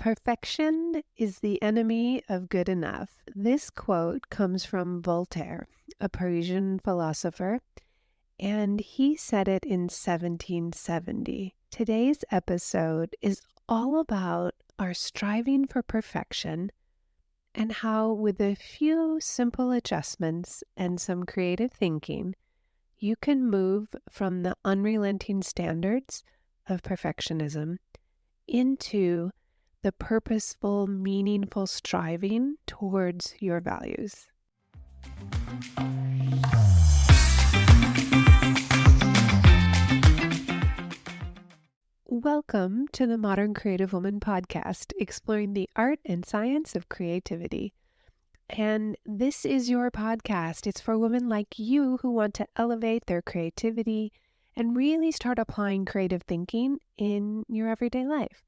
Perfection is the enemy of good enough. This quote comes from Voltaire, a Parisian philosopher, and he said it in 1770. Today's episode is all about our striving for perfection and how, with a few simple adjustments and some creative thinking, you can move from the unrelenting standards of perfectionism into the purposeful, meaningful striving towards your values. Welcome to the Modern Creative Woman podcast, exploring the art and science of creativity. And this is your podcast. It's for women like you who want to elevate their creativity and really start applying creative thinking in your everyday life.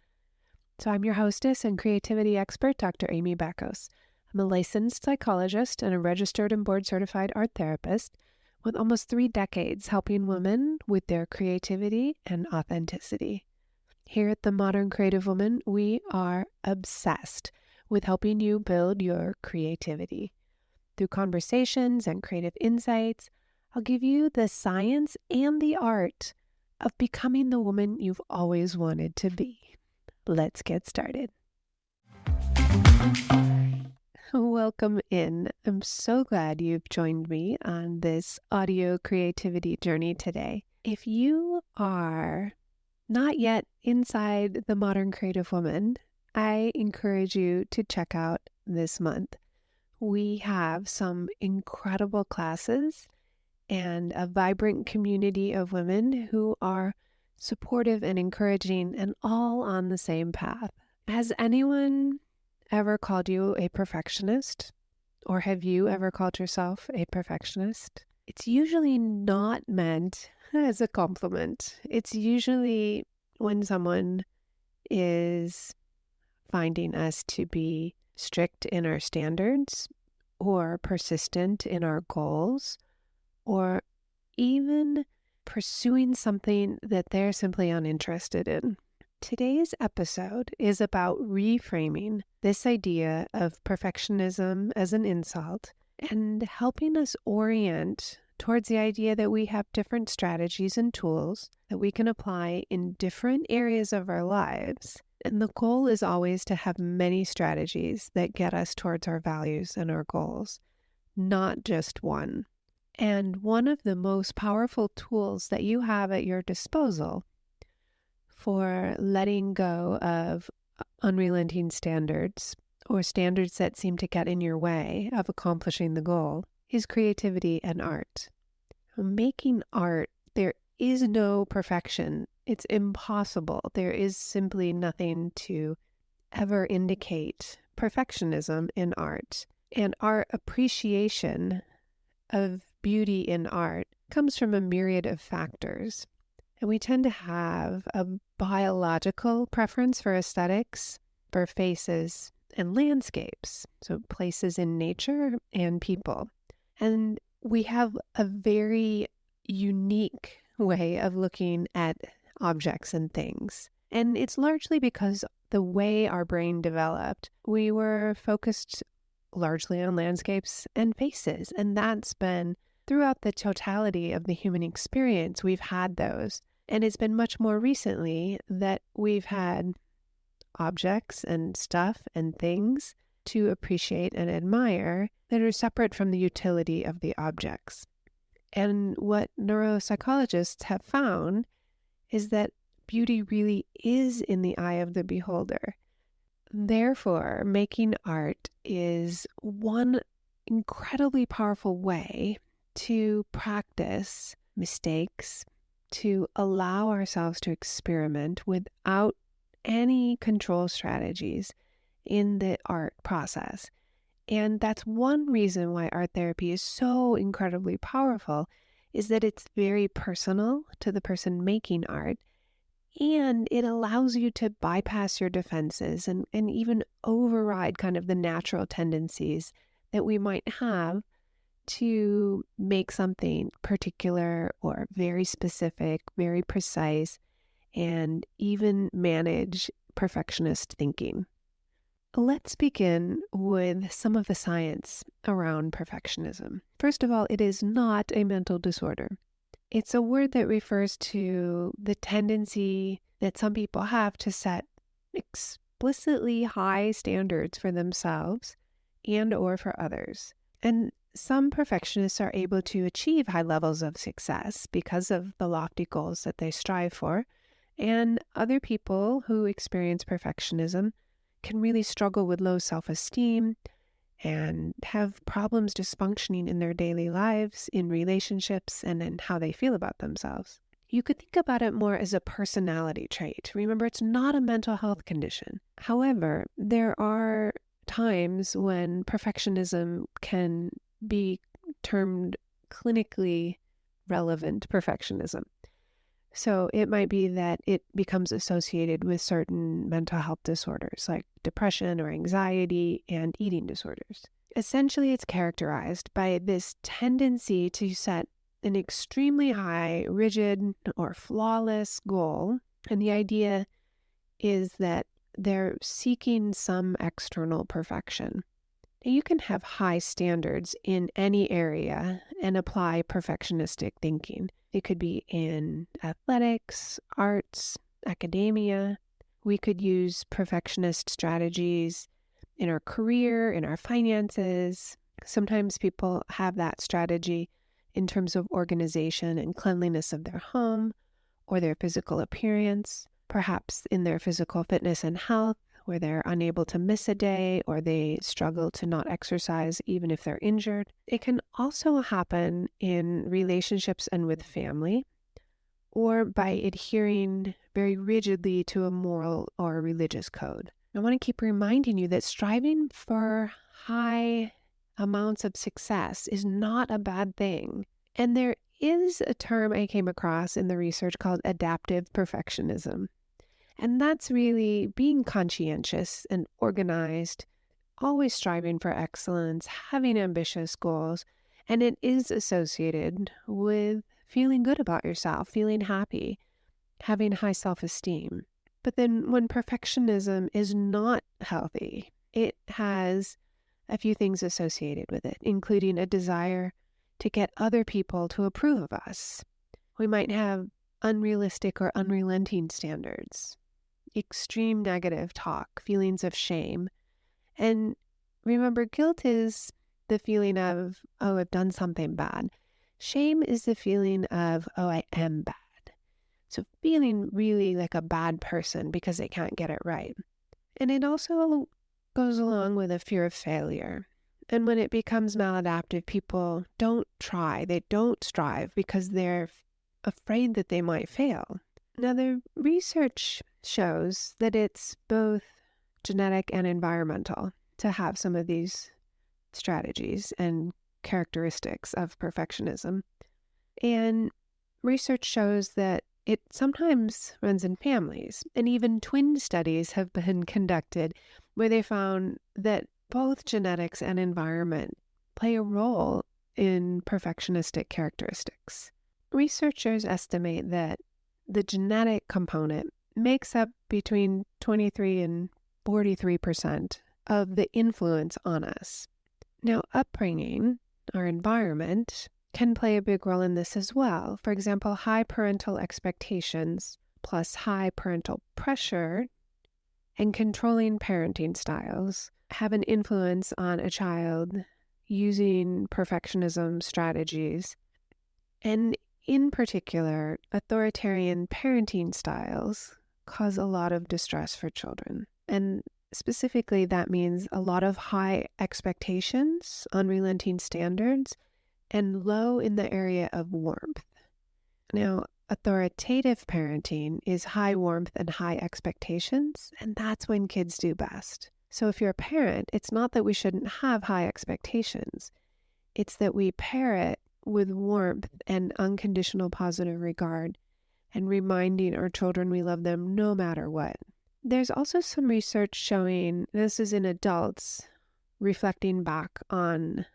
So I'm your hostess and creativity expert, Dr. Amy Backos. I'm a licensed psychologist and a registered and board-certified art therapist with almost 3 decades helping women with their creativity and authenticity. Here at the Modern Creative Woman, we are obsessed with helping you build your creativity. Through conversations and creative insights, I'll give you the science and the art of becoming the woman you've always wanted to be. Let's get started. Welcome in. I'm so glad you've joined me on this audio creativity journey today. If you are not yet inside the Modern Creative Woman, I encourage you to check out this month. We have some incredible classes and a vibrant community of women who are supportive and encouraging and all on the same path. Has anyone ever called you a perfectionist? Or have you ever called yourself a perfectionist? It's usually not meant as a compliment. It's usually when someone is finding us to be strict in our standards or persistent in our goals or even pursuing something that they're simply uninterested in. Today's episode is about reframing this idea of perfectionism as an insult and helping us orient towards the idea that we have different strategies and tools that we can apply in different areas of our lives. And the goal is always to have many strategies that get us towards our values and our goals, not just one. And one of the most powerful tools that you have at your disposal for letting go of unrelenting standards or standards that seem to get in your way of accomplishing the goal is creativity and art. Making art, there is no perfection. It's impossible. There is simply nothing to ever indicate perfectionism in art. And our appreciation of beauty in art comes from a myriad of factors. And we tend to have a biological preference for aesthetics, for faces and landscapes, so places in nature and people. And we have a very unique way of looking at objects and things. And it's largely because the way our brain developed, we were focused largely on landscapes and faces. And that's been throughout the totality of the human experience, we've had those. And it's been much more recently that we've had objects and stuff and things to appreciate and admire that are separate from the utility of the objects. And what neuropsychologists have found is that beauty really is in the eye of the beholder. Therefore, making art is one incredibly powerful way to practice mistakes, to allow ourselves to experiment without any control strategies in the art process. And that's one reason why art therapy is so incredibly powerful, is that it's very personal to the person making art, and it allows you to bypass your defenses and even override kind of the natural tendencies that we might have to make something particular or very specific, very precise, and even manage perfectionist thinking. let's begin with some of the science around perfectionism. First of all, it is not a mental disorder. It's a word that refers to the tendency that some people have to set explicitly high standards for themselves and or for others. And some perfectionists are able to achieve high levels of success because of the lofty goals that they strive for. And other people who experience perfectionism can really struggle with low self-esteem and have problems just functioning in their daily lives, in relationships, and in how they feel about themselves. You could think about it more as a personality trait. Remember, it's not a mental health condition. However, there are times when perfectionism can be termed clinically relevant perfectionism. So it might be that it becomes associated with certain mental health disorders like depression or anxiety and eating disorders. Essentially, it's characterized by this tendency to set an extremely high, rigid, or flawless goal. And the idea is that they're seeking some external perfection. Now, you can have high standards in any area and apply perfectionistic thinking. It could be in athletics, arts, academia. We could use perfectionist strategies in our career, in our finances. Sometimes people have that strategy in terms of organization and cleanliness of their home or their physical appearance, perhaps in their physical fitness and health, where they're unable to miss a day or they struggle to not exercise even if they're injured. It can also happen in relationships and with family, or by adhering very rigidly to a moral or religious code. I want to keep reminding you that striving for high amounts of success is not a bad thing. And there is a term I came across in the research called adaptive perfectionism. And that's really being conscientious and organized, always striving for excellence, having ambitious goals. And it is associated with feeling good about yourself, feeling happy, having high self-esteem. But then when perfectionism is not healthy, it has a few things associated with it, including a desire to get other people to approve of us. We might have unrealistic or unrelenting standards, extreme negative talk, feelings of shame. And remember, guilt is the feeling of, oh, I've done something bad. Shame is the feeling of, oh, I am bad. So feeling really like a bad person because they can't get it right. And it also goes along with a fear of failure. And when it becomes maladaptive, people don't try, they don't strive because they're afraid that they might fail. Now, the research shows that it's both genetic and environmental to have some of these strategies and characteristics of perfectionism. And research shows that it sometimes runs in families, and even twin studies have been conducted where they found that both genetics and environment play a role in perfectionistic characteristics. Researchers estimate that the genetic component makes up between 23 and 43% of the influence on us. Now, upbringing, our environment, can play a big role in this as well. For example, high parental expectations plus high parental pressure and controlling parenting styles have an influence on a child using perfectionism strategies. And in particular, authoritarian parenting styles cause a lot of distress for children. And specifically, that means a lot of high expectations, unrelenting standards, and low in the area of warmth. Now, authoritative parenting is high warmth and high expectations, and that's when kids do best. So if you're a parent, it's not that we shouldn't have high expectations. It's that we pair it with warmth and unconditional positive regard and reminding our children we love them no matter what. There's also some research showing, this is in adults reflecting back on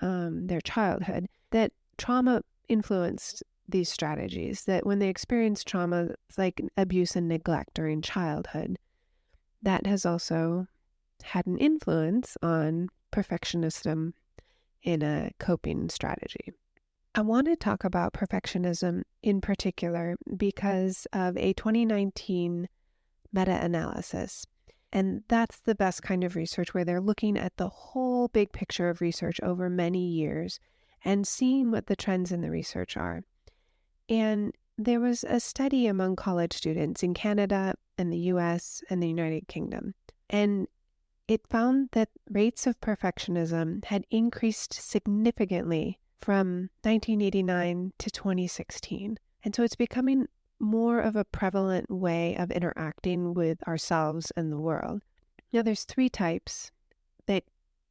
their childhood, that trauma influenced these strategies, that when they experience trauma like abuse and neglect during childhood, that has also had an influence on perfectionism in a coping strategy. I want to talk about perfectionism in particular because of a 2019 meta-analysis. And that's the best kind of research where they're looking at the whole big picture of research over many years and seeing what the trends in the research are. And there was a study among college students in Canada and the US and the United Kingdom. And it found that rates of perfectionism had increased significantly from 1989 to 2016. And so it's becoming more of a prevalent way of interacting with ourselves and the world. Now, there's 3 types that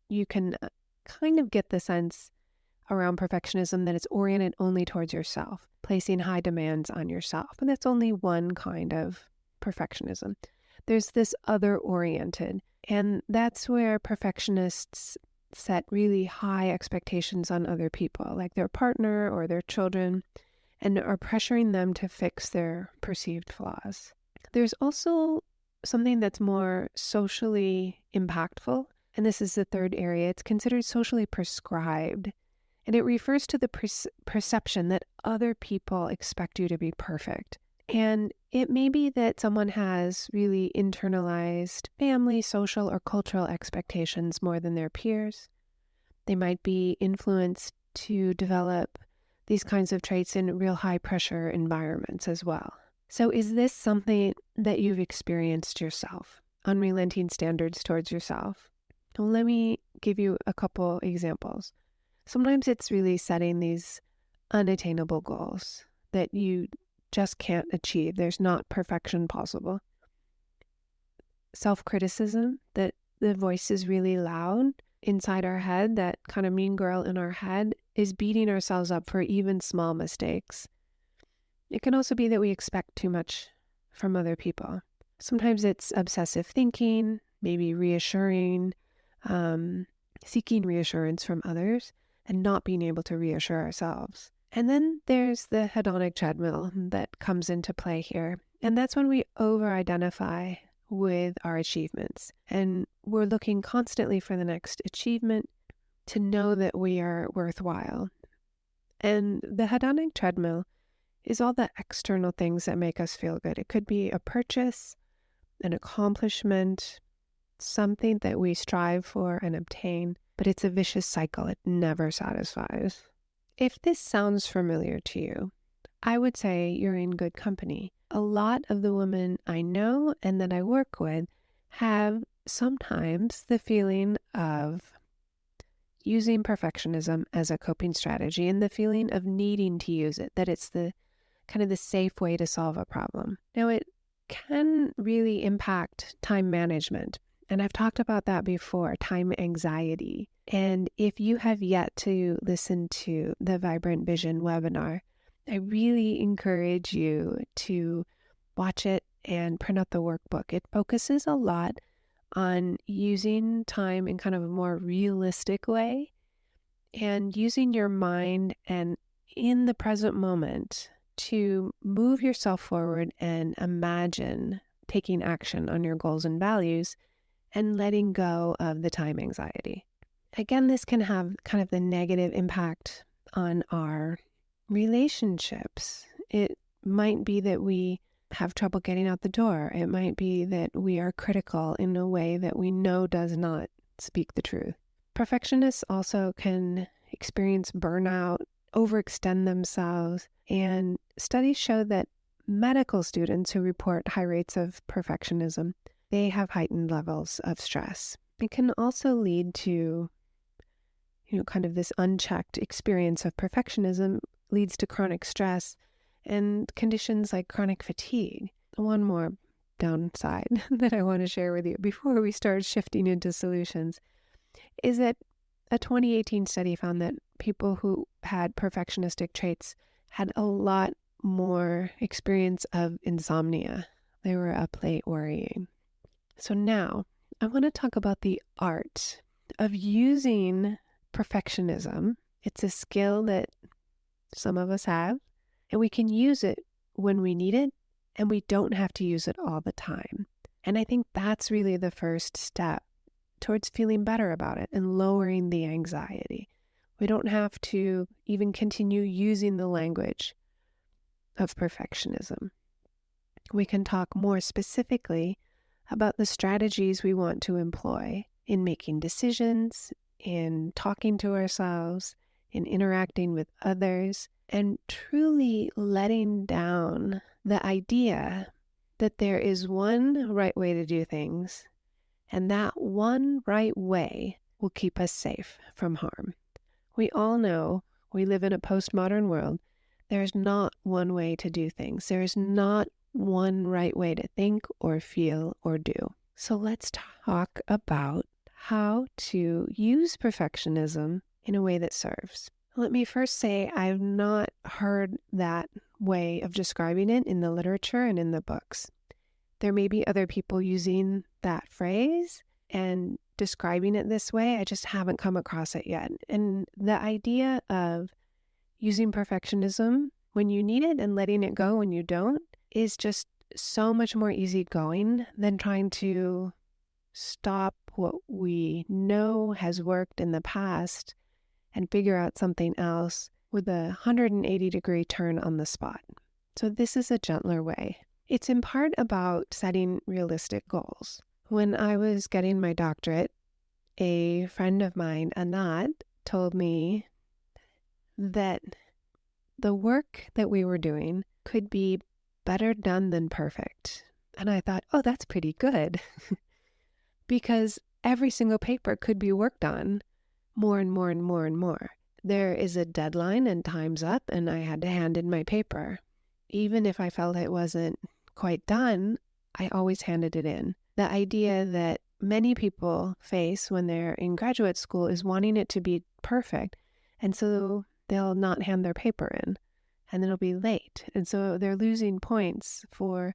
you can kind of get the sense around perfectionism that it's oriented only towards yourself, placing high demands on yourself. And that's only one kind of perfectionism. There's this other-oriented, and that's where perfectionists set really high expectations on other people, like their partner or their children, and are pressuring them to fix their perceived flaws. There's also something that's more socially impactful, and this is the third area. It's considered socially prescribed, and it refers to the perception that other people expect you to be perfect. And it may be that someone has really internalized family, social, or cultural expectations more than their peers. They might be influenced to develop these kinds of traits in real high pressure environments as well. So is this something that you've experienced yourself? Unrelenting standards towards yourself? Well, let me give you a couple examples. Sometimes it's really setting these unattainable goals that you just can't achieve. There's not perfection possible. Self-criticism, that the voice is really loud inside our head, that kind of mean girl in our head is beating ourselves up for even small mistakes. It can also be that we expect too much from other people. Sometimes it's obsessive thinking, maybe reassuring, seeking reassurance from others and not being able to reassure ourselves. And then there's the hedonic treadmill that comes into play here. And that's when we over-identify with our achievements. And we're looking constantly for the next achievement to know that we are worthwhile. And the hedonic treadmill is all the external things that make us feel good. It could be a purchase, an accomplishment, something that we strive for and obtain, but it's a vicious cycle. It never satisfies. If this sounds familiar to you, I would say you're in good company. A lot of the women I know and that I work with have sometimes the feeling of using perfectionism as a coping strategy and the feeling of needing to use it, that it's the kind of the safe way to solve a problem. Now, it can really impact time management. And I've talked about that before, time anxiety. And if you have yet to listen to the Vibrant Vision webinar, I really encourage you to watch it and print out the workbook. It focuses a lot on using time in kind of a more realistic way and using your mind and in the present moment to move yourself forward and imagine taking action on your goals and values and letting go of the time anxiety. Again, this can have kind of the negative impact on our relationships. It might be that we have trouble getting out the door. It might be that we are critical in a way that we know does not speak the truth. Perfectionists also can experience burnout, overextend themselves, and studies show that medical students who report high rates of perfectionism, they have heightened levels of stress. It can also lead to, kind of this unchecked experience of perfectionism leads to chronic stress and conditions like chronic fatigue. One more downside that I want to share with you before we start shifting into solutions is that a 2018 study found that people who had perfectionistic traits had a lot more experience of insomnia. They were up late worrying. So now I want to talk about the art of using perfectionism. It's a skill that some of us have, and we can use it when we need it, and we don't have to use it all the time. And I think that's really the first step towards feeling better about it and lowering the anxiety. We don't have to even continue using the language of perfectionism. We can talk more specifically about the strategies we want to employ in making decisions, in talking to ourselves, in interacting with others, and truly letting down the idea that there is one right way to do things, and that one right way will keep us safe from harm. We all know we live in a postmodern world. There's not one way to do things. There is not one right way to think or feel or do. So let's talk about how to use perfectionism in a way that serves. Let me first say I've not heard that way of describing it in the literature and in the books. There may be other people using that phrase and describing it this way. I just haven't come across it yet. And the idea of using perfectionism when you need it and letting it go when you don't is just so much more easygoing than trying to stop what we know has worked in the past and figure out something else with a 180-degree turn on the spot. So this is a gentler way. It's in part about setting realistic goals. When I was getting my doctorate, a friend of mine, Anat, told me that the work that we were doing could be better done than perfect. And I thought, oh, that's pretty good. Because every single paper could be worked on more and more and more and more. There is a deadline and time's up, and I had to hand in my paper. Even if I felt it wasn't quite done, I always handed it in. The idea that many people face when they're in graduate school is wanting it to be perfect. And so they'll not hand their paper in, and it'll be late. And so they're losing points for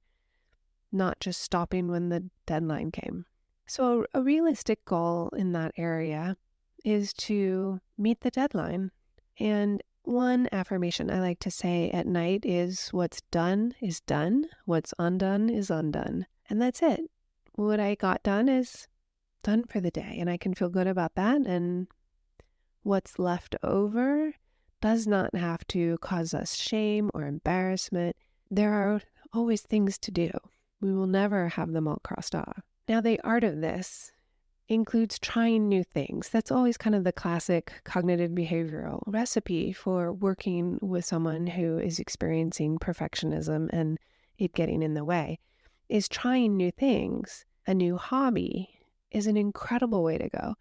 not just stopping when the deadline came. So a realistic goal in that area is to meet the deadline. And one affirmation I like to say at night is, what's done is done, what's undone is undone. And that's it. What I got done is done for the day, and I can feel good about that. And what's left over does not have to cause us shame or embarrassment. There are always things to do. We will never have them all crossed off. Now, the art of this includes trying new things. That's always kind of the classic cognitive behavioral recipe for working with someone who is experiencing perfectionism and it getting in the way, is trying new things. A new hobby is an incredible way to go.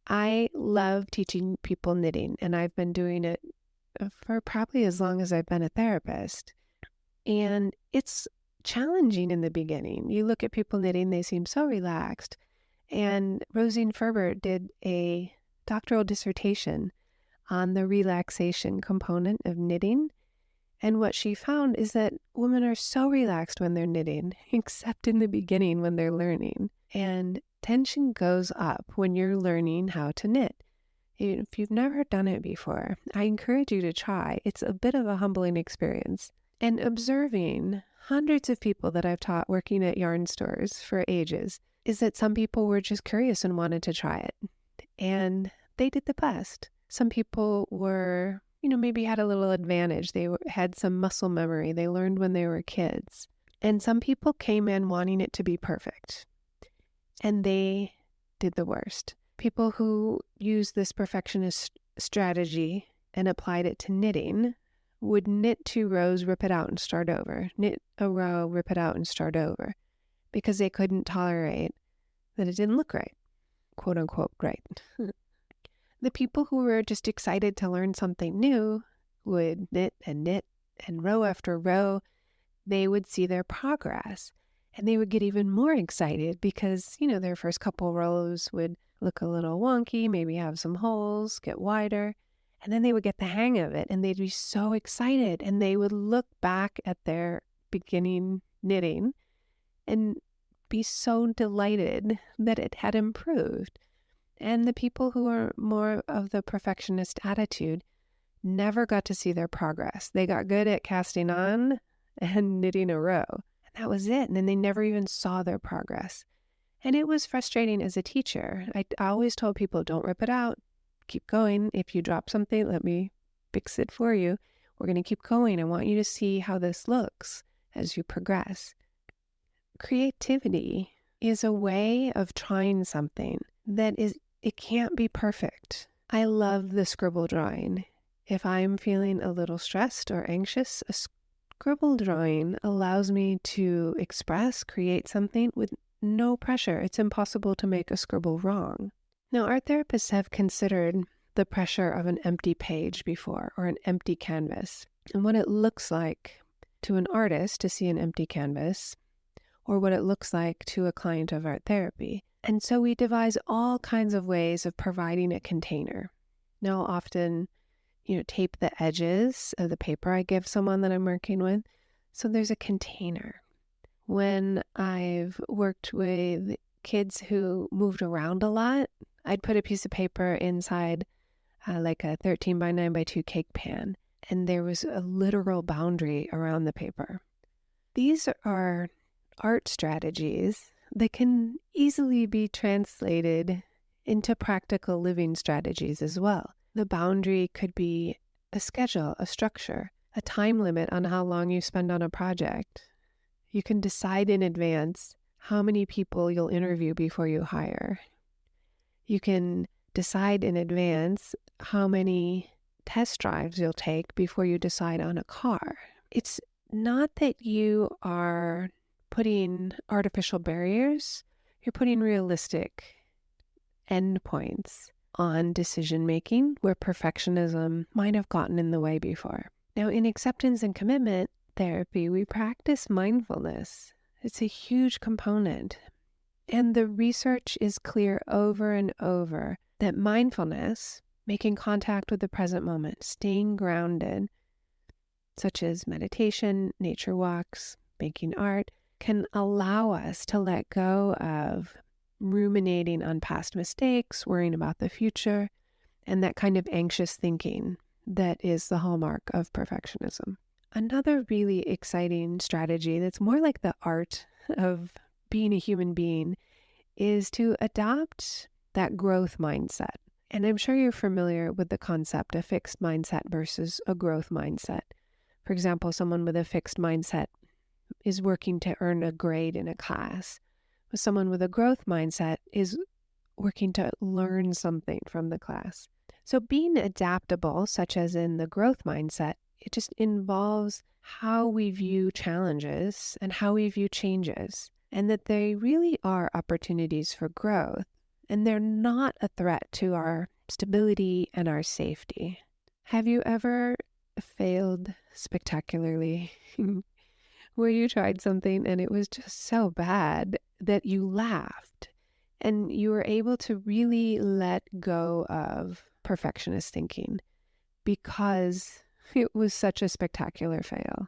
I love teaching people knitting, and I've been doing it for probably as long as I've been a therapist. And it's challenging in the beginning. You look at people knitting, they seem so relaxed. And Rosine Ferber did a doctoral dissertation on the relaxation component of knitting. And what she found is that women are so relaxed when they're knitting, except in the beginning when they're learning. And tension goes up when you're learning how to knit. If you've never done it before, I encourage you to try. It's a bit of a humbling experience. And observing hundreds of people that I've taught working at yarn stores for ages is that some people were just curious and wanted to try it. And they did the best. Some people were, maybe had a little advantage. They had some muscle memory. They learned when they were kids. And some people came in wanting it to be perfect. And they did the worst. People who used this perfectionist strategy and applied it to knitting would knit 2 rows, rip it out and start over. Knit a row, rip it out and start over. Because they couldn't tolerate that it didn't look right, quote unquote, right. The people who were just excited to learn something new would knit and row after row. They would see their progress, and they would get even more excited because, their first couple rows would look a little wonky, maybe have some holes, get wider, and then they would get the hang of it, and they'd be so excited, and they would look back at their beginning knitting and be so delighted that it had improved. And the people who are more of the perfectionist attitude never got to see their progress. They got good at casting on and knitting a row. And that was it. And then they never even saw their progress. And it was frustrating as a teacher. I always told people, don't rip it out. Keep going. If you drop something, let me fix it for you. We're going to keep going. I want you to see how this looks as you progress. Creativity is a way of trying something it can't be perfect. I love the scribble drawing. If I'm feeling a little stressed or anxious, a scribble drawing allows me to create something with no pressure. It's impossible to make a scribble wrong. Now, art therapists have considered the pressure of an empty page before, or an empty canvas, and what it looks like to an artist to see an empty canvas, or what it looks like to a client of art therapy. And so we devise all kinds of ways of providing a container. Now, I'll often, tape the edges of the paper I give someone that I'm working with, so there's a container. When I've worked with kids who moved around a lot, I'd put a piece of paper inside like a 13 by 9 by 2 cake pan, and there was a literal boundary around the paper. These are art strategies that can easily be translated into practical living strategies as well. The boundary could be a schedule, a structure, a time limit on how long you spend on a project. You can decide in advance how many people you'll interview before you hire. You can decide in advance how many test drives you'll take before you decide on a car. It's not that you are putting artificial barriers, you're putting realistic endpoints on decision making where perfectionism might have gotten in the way before. Now, in acceptance and commitment therapy, we practice mindfulness. It's a huge component. And the research is clear over and over that mindfulness, making contact with the present moment, staying grounded, such as meditation, nature walks, making art, can allow us to let go of ruminating on past mistakes, worrying about the future, and that kind of anxious thinking that is the hallmark of perfectionism. Another really exciting strategy that's more like the art of being a human being is to adopt that growth mindset. And I'm sure you're familiar with the concept of fixed mindset versus a growth mindset. For example, someone with a fixed mindset is working to earn a grade in a class. Someone with a growth mindset is working to learn something from the class. So being adaptable, such as in the growth mindset, it just involves how we view challenges and how we view changes, and that they really are opportunities for growth, and they're not a threat to our stability and our safety. Have you ever failed spectacularly where you tried something and it was just so bad that you laughed and you were able to really let go of perfectionist thinking because it was such a spectacular fail?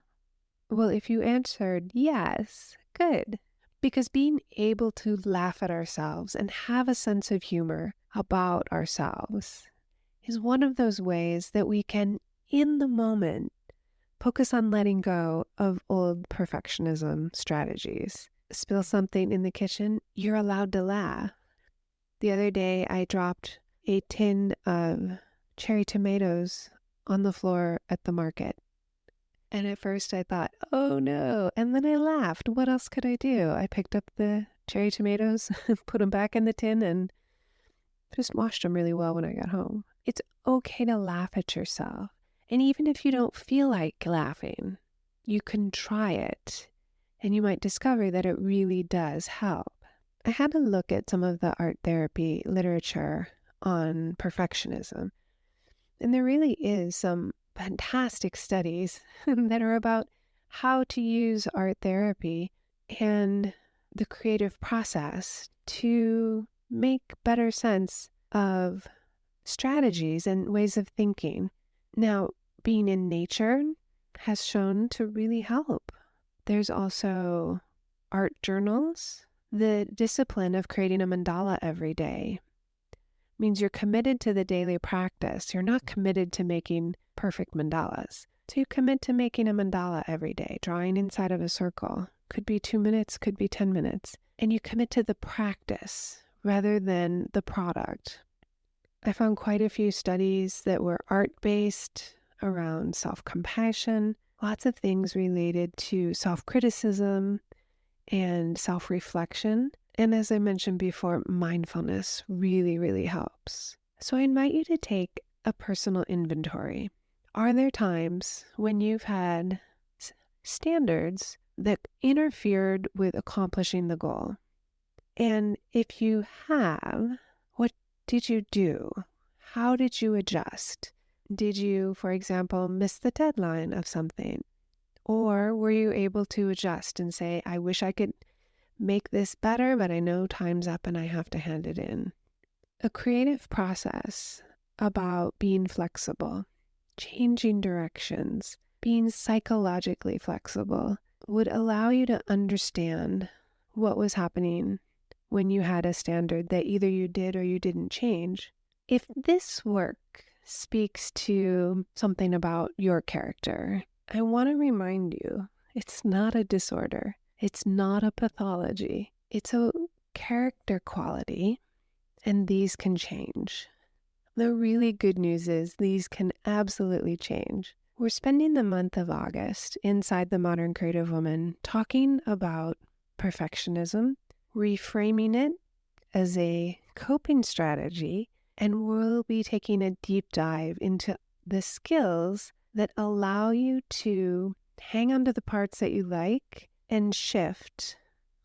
Well, if you answered yes, good. Because being able to laugh at ourselves and have a sense of humor about ourselves is one of those ways that we can, in the moment, focus on letting go of old perfectionism strategies. Spill something in the kitchen, you're allowed to laugh. The other day, I dropped a tin of cherry tomatoes on the floor at the market. And at first I thought, oh no. And then I laughed. What else could I do? I picked up the cherry tomatoes, put them back in the tin, and just washed them really well when I got home. It's okay to laugh at yourself. And even if you don't feel like laughing, you can try it. And you might discover that it really does help. I had a look at some of the art therapy literature on perfectionism. And there really is some fantastic studies that are about how to use art therapy and the creative process to make better sense of strategies and ways of thinking. Now, being in nature has shown to really help. There's also art journals. The discipline of creating a mandala every day means you're committed to the daily practice. You're not committed to making perfect mandalas. So you commit to making a mandala every day, drawing inside of a circle, could be 2 minutes, could be 10 minutes, and you commit to the practice rather than the product. I found quite a few studies that were art-based around self-compassion, lots of things related to self-criticism and self-reflection. And as I mentioned before, mindfulness really, really helps. So I invite you to take a personal inventory. Are there times when you've had standards that interfered with accomplishing the goal? And if you have, what did you do? How did you adjust? Did you, for example, miss the deadline of something? Or were you able to adjust and say, I wish I could make this better, but I know time's up and I have to hand it in? A creative process about being flexible, changing directions, being psychologically flexible would allow you to understand what was happening when you had a standard that either you did or you didn't change. If this work speaks to something about your character, I want to remind you, it's not a disorder. It's not a pathology. It's a character quality, and these can change. The really good news is these can absolutely change. We're spending the month of August inside the Modern Creative Woman talking about perfectionism, reframing it as a coping strategy, and we'll be taking a deep dive into the skills that allow you to hang on to the parts that you like and shift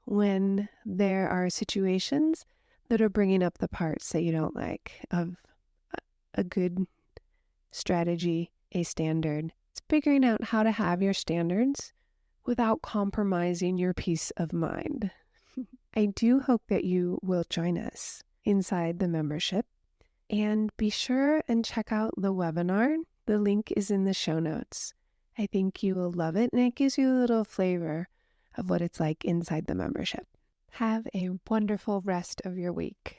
when there are situations that are bringing up the parts that you don't like of a good strategy, a standard. It's figuring out how to have your standards without compromising your peace of mind. I do hope that you will join us inside the membership, and be sure and check out the webinar. The link is in the show notes. I think you will love it, and it gives you a little flavor of what it's like inside the membership. Have a wonderful rest of your week.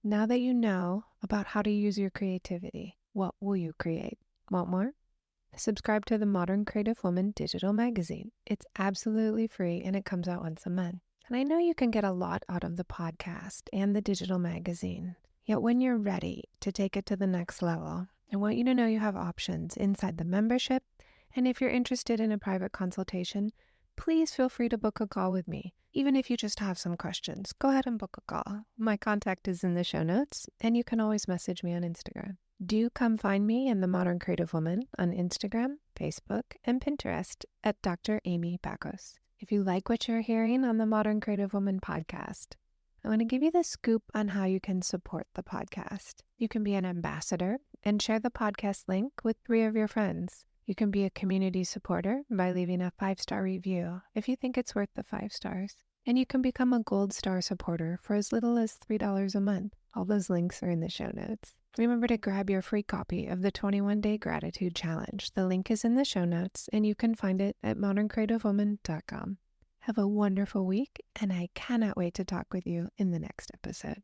Now that you know about how to use your creativity, what will you create? Want more? Subscribe to the Modern Creative Woman digital magazine. It's absolutely free and it comes out once a month. And I know you can get a lot out of the podcast and the digital magazine. Yet when you're ready to take it to the next level, I want you to know you have options inside the membership. And if you're interested in a private consultation, please feel free to book a call with me. Even if you just have some questions, go ahead and book a call. My contact is in the show notes, and you can always message me on Instagram. Do come find me in the Modern Creative Woman on Instagram, Facebook, and Pinterest at Dr. Amy Bacos. If you like what you're hearing on the Modern Creative Woman podcast, I want to give you the scoop on how you can support the podcast. You can be an ambassador and share the podcast link with 3 of your friends. You can be a community supporter by leaving a 5-star review if you think it's worth the 5 stars. And you can become a gold star supporter for as little as $3 a month. All those links are in the show notes. Remember to grab your free copy of the 21-Day Gratitude Challenge. The link is in the show notes, and you can find it at moderncreativewoman.com. Have a wonderful week, and I cannot wait to talk with you in the next episode.